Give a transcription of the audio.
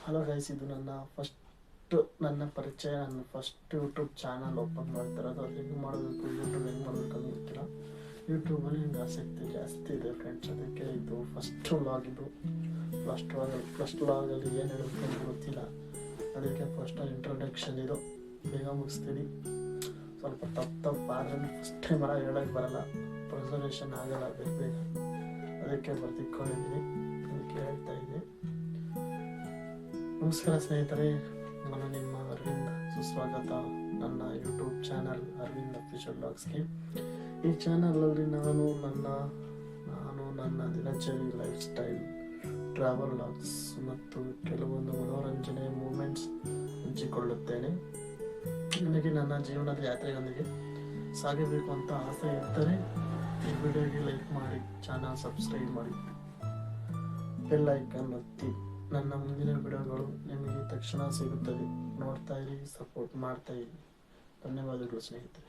Hello guys, ಇದು ನನ್ನ ಪರಿಚಯ. ನನ್ನ ಫಸ್ಟ್ ಯೂಟ್ಯೂಬ್ ಚಾನಲ್ ಓಪನ್ ಮಾಡ್ತಿರೋದು. ಅದು ಹೆಂಗೆ ಮಾಡಬೇಕು, ಯೂಟ್ಯೂಬ್ ಹೆಂಗೆ ಮಾಡಬೇಕು ಅಂತ ಗೊತ್ತಿಲ್ಲ. ಯೂಟ್ಯೂಬಲ್ಲಿ ಹಿಂಗೆ ಆಸಕ್ತಿ ಜಾಸ್ತಿ ಇದೆ ಫ್ರೆಂಡ್ಸ್. ಅದಕ್ಕೆ ಇದು ಫಸ್ಟ್ ವ್ಲಾಗ್. ಇದು ಫಸ್ಟ್ ವ್ಲಾಗಲ್ಲಿ ಏನು ಹೇಳಬೇಕು ಅಂತ ಗೊತ್ತಿಲ್ಲ. ಅದಕ್ಕೆ ಫಸ್ಟ್ ಇಂಟ್ರೊಡಕ್ಷನ್ ಇದು ಬೇಗ ಮುಗಿಸ್ತೀನಿ. ಸ್ವಲ್ಪ ತಪ್ಪು ಆದರೆ ಫಸ್ಟ್ ಟೈಮ್ ಹೇಳೋಕ್ಕೆ ಬರಲ್ಲ, ಪ್ರೆಸರ್ವೇಷನ್ ಆಗಲ್ಲ ಬೇಗ. ಅದಕ್ಕೆ ಬರ್ತಿಕೊಂಡಿದ್ದೀನಿ, ಅದಕ್ಕೆ ಹೇಳ್ತಾ ಇದ್ದೀನಿ. ನಮಸ್ಕಾರ ಸ್ನೇಹಿತರೆ, ನಾನು ನಿಮ್ಮ ಅರವಿಂದ್. ಸುಸ್ವಾಗತ ನನ್ನ ಯೂಟ್ಯೂಬ್ ಚಾನಲ್ ಅರವಿಂದ್ ಅಫಿಷಿಯಲ್ ವ್ಲಾಗ್ಸ್ಗೆ. ಈ ಚಾನಲಲ್ಲಿ ನಾನು ನನ್ನ ದಿನಚರಿ, ಲೈಫ್ ಸ್ಟೈಲ್, ಟ್ರಾವೆಲ್ ವ್ಲಾಗ್ಸ್ ಮತ್ತು ಕೆಲವೊಂದು ಮನೋರಂಜನೆ ಮೂಮೆಂಟ್ಸ್ ಹಂಚಿಕೊಳ್ಳುತ್ತೇನೆ. ನಿಮಗೆ ನನ್ನ ಜೀವನದ ಯಾತ್ರೆಯೊಂದಿಗೆ ಸಾಗಬೇಕು ಅಂತ ಆಸೆ ಇದ್ದರೆ ಈ ವಿಡಿಯೋಗೆ ಲೈಕ್ ಮಾಡಿ, ಚಾನಲ್ ಸಬ್ಸ್ಕ್ರೈಬ್ ಮಾಡಿ, ಬೆಲ್ ಐಕಾನ್ ಒತ್ತಿ. ನನ್ನ ಮುಂದಿನ ವಿಡಿಯೋಗಳು ನಿಮಗೆ ತಕ್ಷಣ ಸಿಗುತ್ತದೆ. ನೋಡ್ತಾ ಇರಿ, ಸಪೋರ್ಟ್ ಮಾಡ್ತಾ ಇರಿ. ಧನ್ಯವಾದಗಳು ಸ್ನೇಹಿತರೆ.